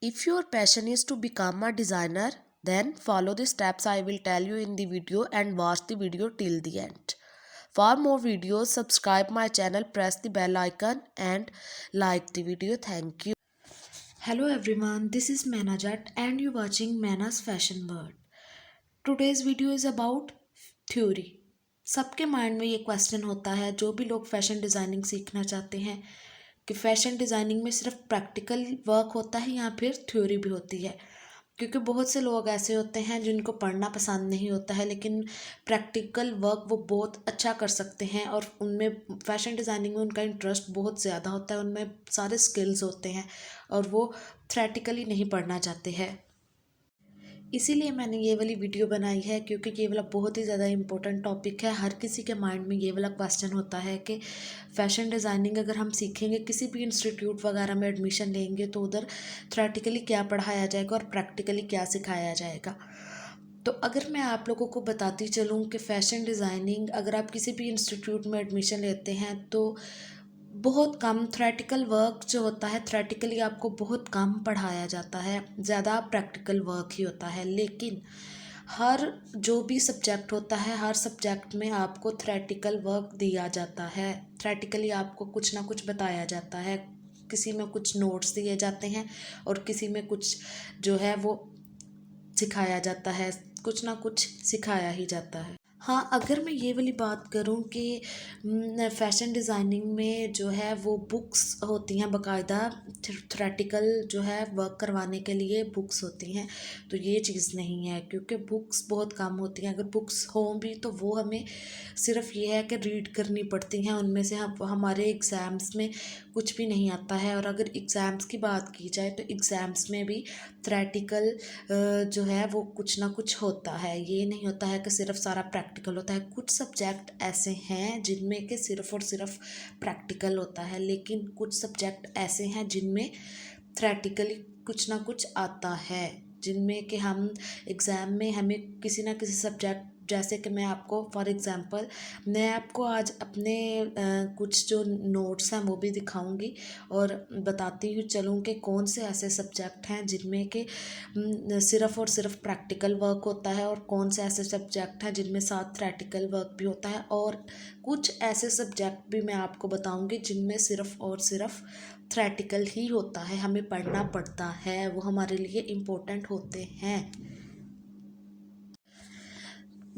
If your passion is to become a designer, then follow the steps I will tell you in the video and watch the video till the end. For more videos, subscribe my channel, press the bell icon and like the video. Thank you. Hello everyone, this is Manajat and you're watching Mana's Fashion World. Today's video is about theory. सबके mind में ये question होता है जो भी लोग fashion designing सीखना चाहते हैं कि फैशन डिज़ाइनिंग में सिर्फ प्रैक्टिकल वर्क होता है या फिर थ्योरी भी होती है. क्योंकि बहुत से लोग ऐसे होते हैं जिनको पढ़ना पसंद नहीं होता है लेकिन प्रैक्टिकल वर्क वो बहुत अच्छा कर सकते हैं और उनमें फैशन डिज़ाइनिंग में उनका इंटरेस्ट बहुत ज़्यादा होता है, उनमें सारे स्किल्स होते हैं और वो थ्रेटिकली नहीं पढ़ना चाहते हैं. इसीलिए मैंने ये वाली वीडियो बनाई है क्योंकि ये वाला बहुत ही ज़्यादा इम्पोर्टेंट टॉपिक है. हर किसी के माइंड में ये वाला क्वेश्चन होता है कि फ़ैशन डिज़ाइनिंग अगर हम सीखेंगे, किसी भी इंस्टीट्यूट वगैरह में एडमिशन लेंगे तो उधर थ्योरेटिकली क्या पढ़ाया जाएगा और प्रैक्टिकली क्या सिखाया जाएगा. तो अगर मैं आप लोगों को बताती चलूँ कि फ़ैशन डिज़ाइनिंग अगर आप किसी भी इंस्टीट्यूट में एडमिशन लेते हैं तो बहुत कम थ्योरेटिकल वर्क जो होता है, थ्योरेटिकली आपको बहुत कम पढ़ाया जाता है, ज़्यादा प्रैक्टिकल वर्क ही होता है. लेकिन हर जो भी सब्जेक्ट होता है, हर सब्जेक्ट में आपको थ्योरेटिकल वर्क दिया जाता है. थ्योरेटिकली आपको कुछ ना कुछ बताया जाता है, किसी में कुछ नोट्स दिए जाते हैं और किसी में कुछ जो है वो सिखाया जाता है, कुछ ना कुछ सिखाया ही जाता है. हाँ, अगर मैं ये वाली बात करूँ कि फ़ैशन डिज़ाइनिंग में जो है वो बुक्स होती हैं बाकायदा, थ्योरेटिकल जो है वर्क करवाने के लिए बुक्स होती हैं, तो ये चीज़ नहीं है क्योंकि बुक्स बहुत कम होती हैं. अगर बुक्स हों भी तो वो हमें सिर्फ ये है कि रीड करनी पड़ती हैं, उनमें से हम हमारे एग्ज़ाम्स में कुछ भी नहीं आता है. और अगर एग्ज़ाम्स की बात की जाए तो एग्ज़ाम्स में भी थ्योरेटिकल जो है वो कुछ ना कुछ होता है. ये नहीं होता है कि सिर्फ सारा प्रैक्टिकल होता है. कुछ सब्जेक्ट ऐसे हैं जिनमें कि सिर्फ और सिर्फ प्रैक्टिकल होता है, लेकिन कुछ सब्जेक्ट ऐसे हैं जिनमें थ्योरेटिकली कुछ ना कुछ आता है, जिनमें कि हम एग्ज़ाम में हमें किसी ना किसी सब्जेक्ट, जैसे कि मैं आपको फॉर एग्ज़ाम्पल मैं आपको आज अपने कुछ जो नोट्स हैं वो भी दिखाऊंगी और बताती हूँ चलूँ कि कौन से ऐसे सब्जेक्ट हैं जिनमें कि सिर्फ़ और सिर्फ प्रैक्टिकल वर्क होता है और कौन से ऐसे सब्जेक्ट हैं जिनमें साथ थ्योरेटिकल वर्क भी होता है. और कुछ ऐसे सब्जेक्ट भी मैं आपको बताऊंगी जिनमें सिर्फ़ और सिर्फ थ्योरेटिकल ही होता है, हमें पढ़ना पड़ता है, वो हमारे लिए इम्पोर्टेंट होते हैं.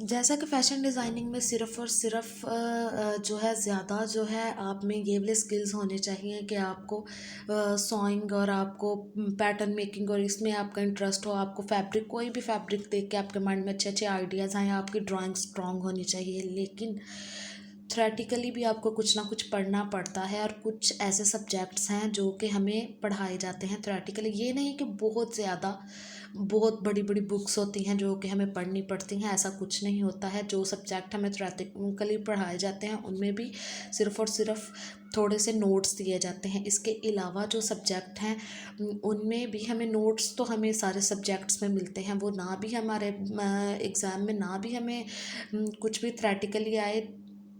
जैसा कि फ़ैशन डिज़ाइनिंग में सिर्फ़ और सिर्फ जो है ज़्यादा जो है आप में ये वाले स्किल्स होने चाहिए कि आपको सॉइंग और आपको पैटर्न मेकिंग और इसमें आपका इंटरेस्ट हो, आपको फैब्रिक, कोई भी फैब्रिक देख के आपके माइंड में अच्छे अच्छे आइडियाज़ आएँ, आपकी ड्राइंग स्ट्रॉन्ग होनी चाहिए. लेकिन थ्योरेटिकली भी आपको कुछ ना कुछ पढ़ना पड़ता है और कुछ ऐसे सब्जेक्ट्स हैं जो कि हमें पढ़ाए जाते हैं थ्योरेटिकली. ये नहीं कि बहुत ज़्यादा बहुत बड़ी बड़ी बुक्स होती हैं जो कि हमें पढ़नी पड़ती हैं, ऐसा कुछ नहीं होता है. जो सब्जेक्ट हमें थ्योरेटिकली पढ़ाए जाते हैं उनमें भी सिर्फ़ और सिर्फ थोड़े से नोट्स दिए जाते हैं. इसके अलावा जो सब्जेक्ट हैं उनमें भी हमें नोट्स तो हमें सारे सब्जेक्ट्स में मिलते हैं, वो ना भी हमारे एग्ज़ाम में ना भी हमें कुछ भी थ्योरेटिकली आए,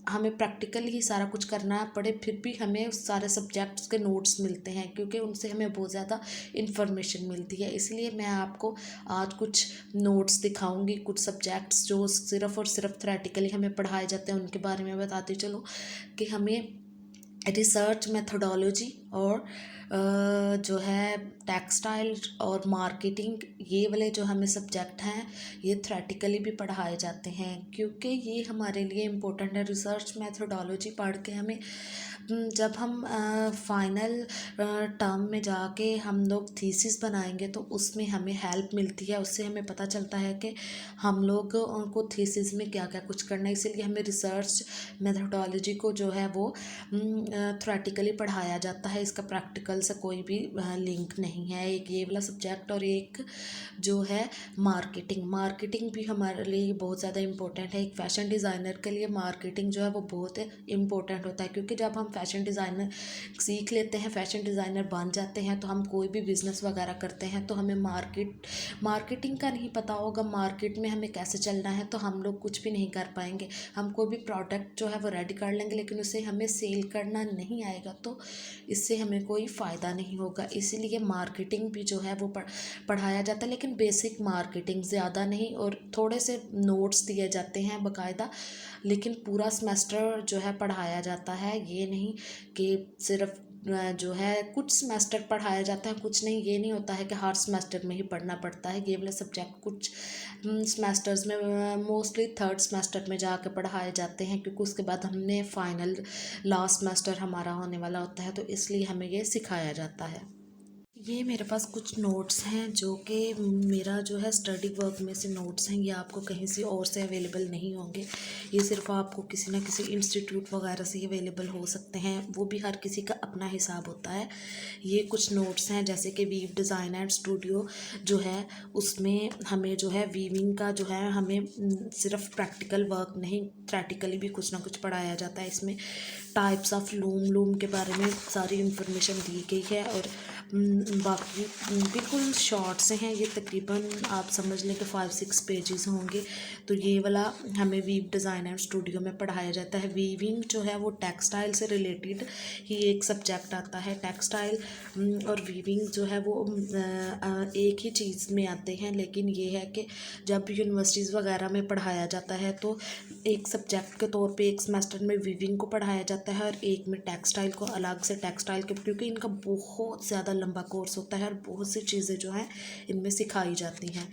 हमें प्रैक्टिकली ही सारा कुछ करना पड़े, फिर भी हमें उस सारे सब्जेक्ट्स के नोट्स मिलते हैं क्योंकि उनसे हमें बहुत ज़्यादा इन्फॉर्मेशन मिलती है. इसलिए मैं आपको आज कुछ नोट्स दिखाऊंगी, कुछ सब्जेक्ट्स जो सिर्फ़ और सिर्फ थ्योरेटिकली हमें पढ़ाए जाते हैं उनके बारे में बताती चलो कि हमें रिसर्च मेथोडोलॉजी और जो है टेक्सटाइल और मार्केटिंग, ये वाले जो हमें सब्जेक्ट हैं ये थ्योरेटिकली भी पढ़ाए जाते हैं क्योंकि ये हमारे लिए इम्पोर्टेंट है. रिसर्च मेथोडोलॉजी पढ़ के हमें जब हम फाइनल टर्म में जाके हम लोग थीसिस बनाएंगे तो उसमें हमें हेल्प मिलती है, उससे हमें पता चलता है कि हम लोग उनको थीसिस में क्या क्या कुछ करना है. इसीलिए हमें रिसर्च मेथोडोलॉजी को जो है वो थ्योरेटिकली पढ़ाया जाता है. इसका प्रैक्टिकल से कोई भी लिंक नहीं है. एक ये वाला सब्जेक्ट और एक जो है मार्केटिंग. मार्केटिंग भी हमारे लिए बहुत ज़्यादा इम्पोर्टेंट है. एक फ़ैशन डिज़ाइनर के लिए मार्केटिंग जो है वो बहुत इम्पोर्टेंट होता है क्योंकि जब हम फैशन डिज़ाइनर सीख लेते हैं, फैशन डिज़ाइनर बन जाते हैं, तो हम कोई भी बिज़नेस वगैरह करते हैं तो हमें मार्केटिंग का नहीं पता होगा, मार्केट में हमें कैसे चलना है, तो हम लोग कुछ भी नहीं कर पाएंगे। हम कोई भी प्रोडक्ट जो है वो रेडी कर लेंगे, लेकिन उसे हमें सेल करना नहीं आएगा तो इससे हमें कोई फ़ायदा नहीं होगा। इसीलिए मार्केटिंग भी जो है वो पढ़ाया जाता है, लेकिन बेसिक मार्केटिंग, ज़्यादा नहीं, और थोड़े से नोट्स दिए जाते हैं बाकायदा, लेकिन पूरा सेमेस्टर जो है पढ़ाया जाता है। ये नहीं कि सिर्फ जो है कुछ सेमेस्टर पढ़ाया जाता है, कुछ नहीं, ये नहीं होता है कि हर सेमेस्टर में ही पढ़ना पड़ता है। ये वाले सब्जेक्ट कुछ सेमेस्टर्स में, मोस्टली थर्ड सेमेस्टर में जाके पढ़ाए जाते हैं, क्योंकि उसके बाद हमने फाइनल लास्ट सेमेस्टर हमारा होने वाला होता है, तो इसलिए हमें ये सिखाया जाता है। ये मेरे पास कुछ नोट्स हैं जो कि मेरा जो है स्टडी वर्क में से नोट्स हैं। ये आपको कहीं से और से अवेलेबल नहीं होंगे, ये सिर्फ आपको किसी ना किसी इंस्टीट्यूट वगैरह से अवेलेबल हो सकते हैं, वो भी हर किसी का अपना हिसाब होता है। ये कुछ नोट्स हैं, जैसे कि वीव डिज़ाइन एंड स्टूडियो जो है उसमें हमें जो है वीविंग का जो है हमें सिर्फ प्रैक्टिकल वर्क नहीं, प्रैक्टिकली भी कुछ ना कुछ पढ़ाया जाता है। इसमें टाइप्स ऑफ लूम के बारे में सारी इन्फॉर्मेशन दी गई है, और बाकी बिल्कुल शॉर्ट से हैं ये, तकरीबन आप समझ लें कि 5-6 पेजेस होंगे। तो ये वाला हमें वीव डिज़ाइन एंड स्टूडियो में पढ़ाया जाता है। वीविंग जो है वो टेक्सटाइल से रिलेटेड ही एक सब्जेक्ट आता है। टेक्सटाइल और वीविंग जो है वो एक ही चीज़ में आते हैं, लेकिन ये है कि जब यूनिवर्सिटीज़ वगैरह में पढ़ाया जाता है तो एक सब्जेक्ट के तौर पे एक सेमेस्टर में वीविंग को पढ़ाया जाता है और एक में टेक्सटाइल को अलग से, टेक्सटाइल के, क्योंकि इनका बहुत ज़्यादा लंबा कोर्स होता है और बहुत सी चीज़ें जो हैं इनमें सिखाई जाती हैं।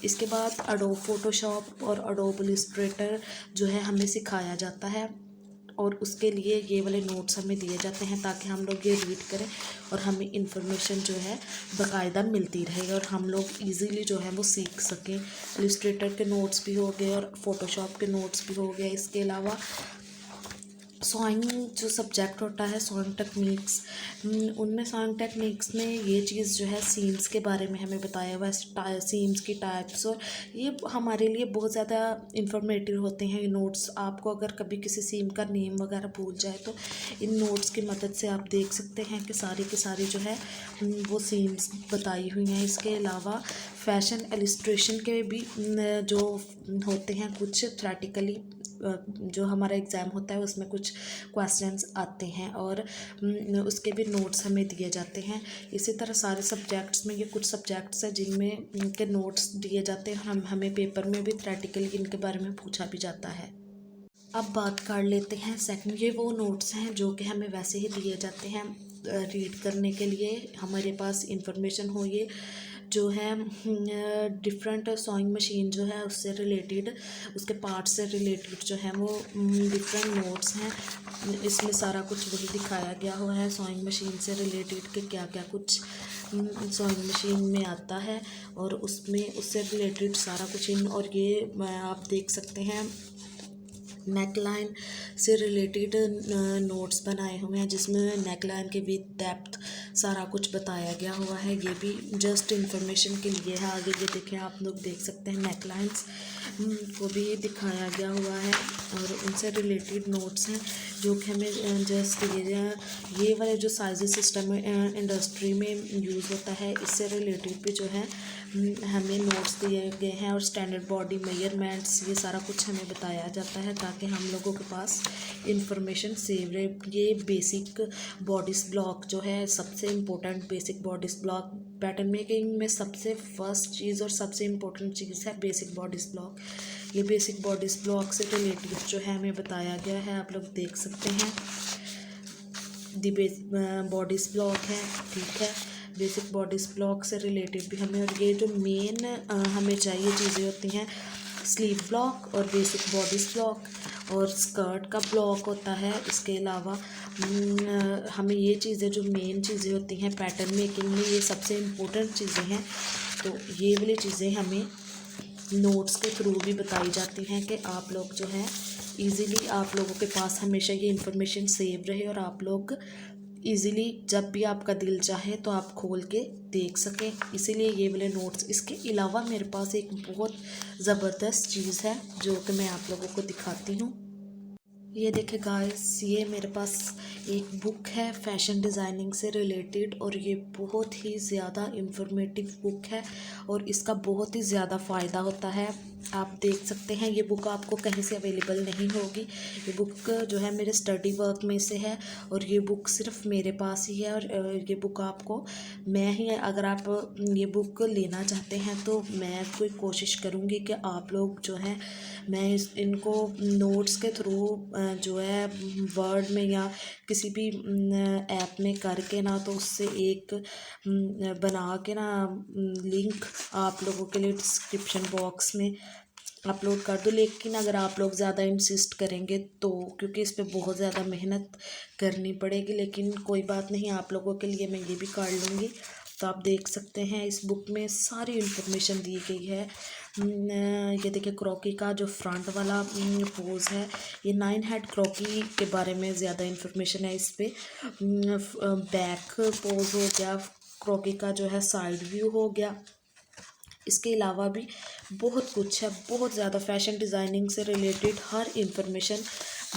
इसके बाद अडोब फोटोशॉप और अडोब इलस्ट्रेटर जो है हमें सिखाया जाता है, और उसके लिए ये वाले नोट्स हमें दिए जाते हैं ताकि हम लोग ये रीड करें और हमें इंफॉर्मेशन जो है बाकायदा मिलती रहे और हम लोग इजीली जो है वो सीख सकें। इलस्ट्रेटर के नोट्स भी हो गए और फोटोशॉप के नोट्स भी हो गए। इसके अलावा सॉइंग जो सब्जेक्ट होता है, सॉइंग टेक्निक्स, उनमें सॉइंग टेक्निक्स में ये चीज़ जो है सीम्स के बारे में हमें बताया हुआ है, सीम्स की टाइप्स, और ये हमारे लिए बहुत ज़्यादा इंफॉर्मेटिव होते हैं ये नोट्स। आपको अगर कभी किसी सीम का नेम वगैरह भूल जाए तो इन नोट्स की मदद से आप देख सकते हैं कि सारी की सारी जो है वो सीम्स बताई हुई हैं। इसके अलावा फैशन एलिस्ट्रेशन के भी जो होते हैं कुछ थ्योरेटिकली, जो हमारा एग्ज़ाम होता है उसमें कुछ क्वेश्चंस आते हैं और उसके भी नोट्स हमें दिए जाते हैं। इसी तरह सारे सब्जेक्ट्स में ये कुछ सब्जेक्ट्स हैं जिनमें इनके नोट्स दिए जाते हैं। हमें पेपर में भी थ्योरेटिकली इनके बारे में पूछा भी जाता है। अब बात कर लेते हैं सेकंड, ये वो नोट्स हैं जो कि हमें वैसे ही दिए जाते हैं रीड करने के लिए, हमारे पास इंफॉर्मेशन हो। ये जो है डिफरेंट सॉइंग मशीन जो है उससे रिलेटेड, उसके पार्ट से रिलेटेड जो है वो डिफरेंट नोट्स हैं। इसमें सारा कुछ वही दिखाया गया हुआ है सॉइंग मशीन से रिलेटेड कि क्या क्या कुछ सॉइंग मशीन में आता है, और उसमें उससे रिलेटेड सारा कुछ और ये आप देख सकते हैं नेकलाइन से रिलेटेड नोट्स बनाए हुए हैं जिसमें नेकलाइन के विद डेप्थ सारा कुछ बताया गया हुआ है। ये भी जस्ट इंफॉर्मेशन के लिए है। आगे ये देखें, आप लोग देख सकते हैं नेकलाइंस को भी दिखाया गया हुआ है और उनसे रिलेटेड नोट्स हैं जो कि हमें जस्ट ये वाले जो साइज सिस्टम इंडस्ट्री में यूज़ होता है इससे रिलेटेड भी जो है हमें नोट्स दिए गए हैं, और स्टैंडर्ड बॉडी मेजरमेंट्स ये सारा कुछ हमें बताया जाता है ताकि हम लोगों के पास इंफॉर्मेशन सेव रहे। ये बेसिक बॉडीज़ ब्लॉक जो है सबसे important, basic bodies block pattern making में सबसे फर्स्ट चीज़ और सबसे इम्पोर्टेंट चीज़ है बेसिक बॉडीज़ ब्लॉक। ये बेसिक बॉडीज़ ब्लॉक से रिलेटेड जो है हमें बताया गया है, आप लोग देख सकते हैं। बॉडीज़ ब्लॉक है, ठीक है, बेसिक बॉडीज़ ब्लॉक से रिलेटेड भी हमें, और ये जो मेन हमें चाहिए चीज़ें होती हैं स्लीव ब्लॉक और बेसिक बॉडीज़ ब्लॉक और स्कर्ट का ब्लॉक होता है। इसके अलावा हमें ये चीज़ें जो मेन चीज़ें होती हैं पैटर्न मेकिंग में, ये सबसे इम्पोर्टेंट चीज़ें हैं, तो ये वाली चीज़ें हमें नोट्स के थ्रू भी बताई जाती हैं कि आप लोग जो है इजीली आप लोगों के पास हमेशा ये इन्फॉर्मेशन सेव रहे और आप लोग इजीली जब भी आपका दिल चाहे तो आप खोल के देख सकें, इसीलिए ये वाले नोट्स। इसके अलावा मेरे पास एक बहुत ज़बरदस्त चीज़ है जो कि मैं आप लोगों को दिखाती हूँ। ये देखे गाइस, ये मेरे पास एक बुक है फैशन डिज़ाइनिंग से रिलेटेड और ये बहुत ही ज़्यादा इंफॉर्मेटिव बुक है और इसका बहुत ही ज़्यादा फ़ायदा होता है। आप देख सकते हैं ये बुक आपको कहीं से अवेलेबल नहीं होगी। ये बुक जो है मेरे स्टडी वर्क में से है और ये बुक सिर्फ मेरे पास ही है और ये बुक आपको मैं ही, अगर आप ये बुक लेना चाहते हैं तो मैं कोई कोशिश करूँगी कि आप लोग जो हैं मैं इनको नोट्स के थ्रू जो है वर्ड में या किसी भी ऐप में करके ना तो उससे एक बना के ना लिंक आप लोगों के लिए डिस्क्रिप्शन बॉक्स में अपलोड कर दो। लेकिन अगर आप लोग ज़्यादा इंसिस्ट करेंगे तो, क्योंकि इस पे बहुत ज़्यादा मेहनत करनी पड़ेगी, लेकिन कोई बात नहीं, आप लोगों के लिए मैं ये भी कर लूँगी। तो आप देख सकते हैं इस बुक में सारी इन्फॉर्मेशन दी गई है। ये देखिए क्रॉकी का जो फ्रंट वाला पोज है, ये 9 हेड क्रॉकी के बारे में ज़्यादा इन्फॉर्मेशन है इस पे। बैक पोज हो गया, क्रॉकी का जो है साइड व्यू हो गया। इसके अलावा भी बहुत कुछ है, बहुत ज़्यादा फैशन डिज़ाइनिंग से रिलेटेड हर इंफॉर्मेशन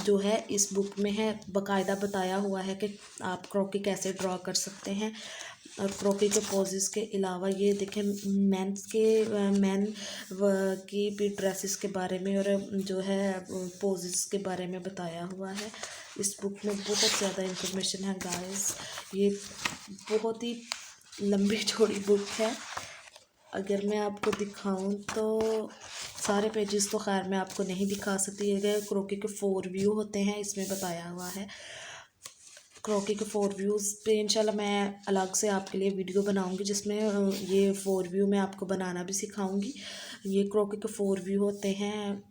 जो है इस बुक में है। बाकायदा बताया हुआ है कि आप क्रॉकी कैसे ड्रॉ कर सकते हैं और क्रॉकी के पोजेस के अलावा ये देखें मैन की भी ड्रेसेस के बारे में और जो है पोजेस के बारे में बताया हुआ है। इस बुक में बहुत ज़्यादा इंफॉर्मेशन है गाइस। ये बहुत ही लंबी चौड़ी बुक है। अगर मैं आपको दिखाऊं तो सारे पेजेस तो खैर मैं आपको नहीं दिखा सकती। ये क्रॉकी के 4 व्यू होते हैं इसमें बताया हुआ है। क्रॉकी के 4 व्यूज़ पे इंशाल्लाह मैं अलग से आपके लिए वीडियो बनाऊंगी जिसमें ये 4 व्यू मैं आपको बनाना भी सिखाऊंगी। ये क्रॉकी के 4 व्यू होते हैं,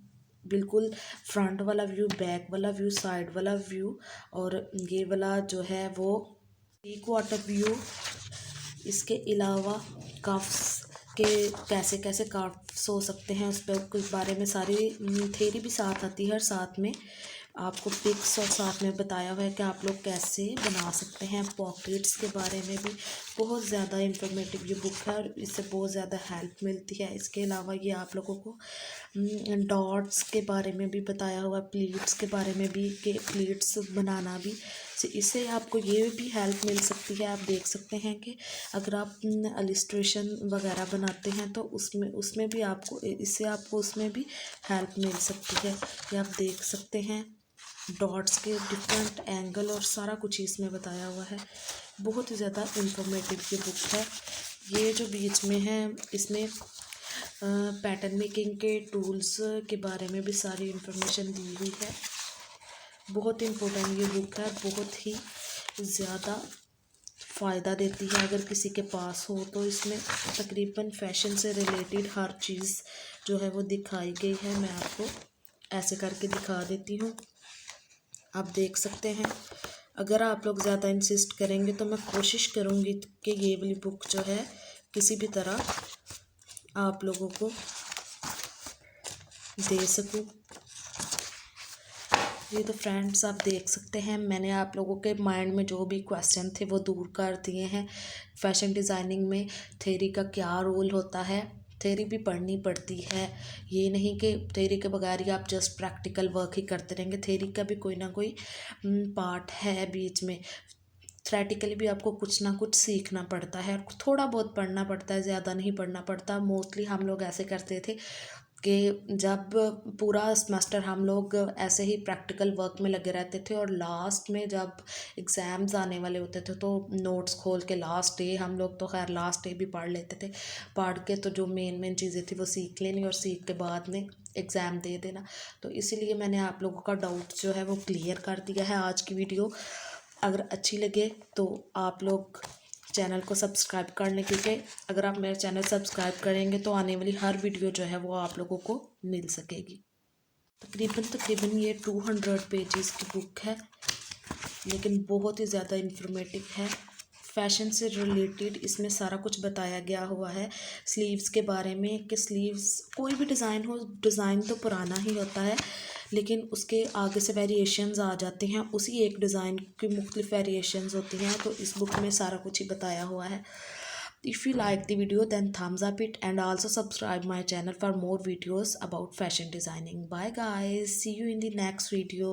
बिल्कुल फ्रंट वाला व्यू, बैक वाला व्यू, साइड वाला व्यू और ये वाला जो है वो 3/4 व्यू। इसके अलावा कफ्स के कैसे कैसे कफ्स हो सकते हैं उस पर के बारे में सारी थ्योरी भी साथ आती है और साथ में आपको पिक्स और साथ में बताया हुआ है कि आप लोग कैसे बना सकते हैं। पॉकेट्स के बारे में भी बहुत ज़्यादा इंफॉर्मेटिव ये बुक है और इससे बहुत ज़्यादा हेल्प मिलती है। इसके अलावा ये आप लोगों को डॉट्स के बारे में भी बताया हुआ, प्लीट्स के बारे में भी कि प्लीट्स बनाना भी, इससे आपको ये भी हेल्प मिल सकती है। आप देख सकते हैं कि अगर आप इलस्ट्रेशन वगैरह बनाते हैं तो उसमें भी आपको, इससे आपको उसमें भी हेल्प मिल सकती है। ये आप देख सकते हैं डॉट्स के डिफरेंट एंगल और सारा कुछ इसमें बताया हुआ है। बहुत ही ज़्यादा इंफॉर्मेटिव ये बुक है। ये जो बीच में है इसमें पैटर्न मेकिंग के टूल्स के बारे में भी सारी इंफॉर्मेशन दी हुई है। बहुत इम्पोर्टेंट ये बुक है, बहुत ही ज़्यादा फ़ायदा देती है अगर किसी के पास हो तो। इसमें तकरीबन फैशन से रिलेटेड हर चीज़ जो है वो दिखाई गई है। मैं आपको ऐसे करके दिखा देती हूँ, आप देख सकते हैं। अगर आप लोग ज़्यादा इंसिस्ट करेंगे तो मैं कोशिश करूँगी कि ये वाली बुक जो है किसी भी तरह आप लोगों को दे सकूँ। ये तो फ्रेंड्स आप देख सकते हैं मैंने आप लोगों के माइंड में जो भी क्वेश्चन थे वो दूर कर दिए हैं। फैशन डिज़ाइनिंग में थ्योरी का क्या रोल होता है, थ्योरी भी पढ़नी पड़ती है। ये नहीं कि थ्योरी के बगैर ही आप जस्ट प्रैक्टिकल वर्क ही करते रहेंगे। थ्योरी का भी कोई ना कोई पार्ट है बीच में। थ्योरेटिकली भी आपको कुछ ना कुछ सीखना पड़ता है, थोड़ा बहुत पढ़ना पड़ता है, ज़्यादा नहीं पढ़ना पड़ता। मोस्टली हम लोग ऐसे करते थे कि जब पूरा सेमेस्टर हम लोग ऐसे ही प्रैक्टिकल वर्क में लगे रहते थे और लास्ट में जब एग्ज़ाम्स आने वाले होते थे तो नोट्स खोल के लास्ट डे, हम लोग तो खैर लास्ट डे भी पढ़ लेते थे, पढ़ के तो जो मेन चीज़ें थी वो सीख लेनी और सीख के बाद में एग्ज़ाम दे देना। तो इसीलिए मैंने आप लोगों का डाउट जो है वो क्लियर कर दिया है आज की वीडियो। अगर अच्छी लगे तो आप लोग चैनल को सब्सक्राइब कर लें, क्योंकि अगर आप मेरा चैनल सब्सक्राइब करेंगे तो आने वाली हर वीडियो जो है वो आप लोगों को मिल सकेगी। तकरीबन ये 200 पेजेस की बुक है, लेकिन बहुत ही ज़्यादा इंफॉर्मेटिव है। फैशन से रिलेटेड इसमें सारा कुछ बताया गया हुआ है। स्लीव्स के बारे में कि स्लीव्स कोई भी डिज़ाइन हो, डिज़ाइन तो पुराना ही होता है लेकिन उसके आगे से वेरिएशंस आ जाते हैं। उसी एक डिज़ाइन की मुख्तलिफ वेरिएशंस होती हैं, तो इस बुक में सारा कुछ ही बताया हुआ है। If you like the video then thumbs up it and also subscribe my channel for more videos about fashion designing. Bye guys, see you in the next video.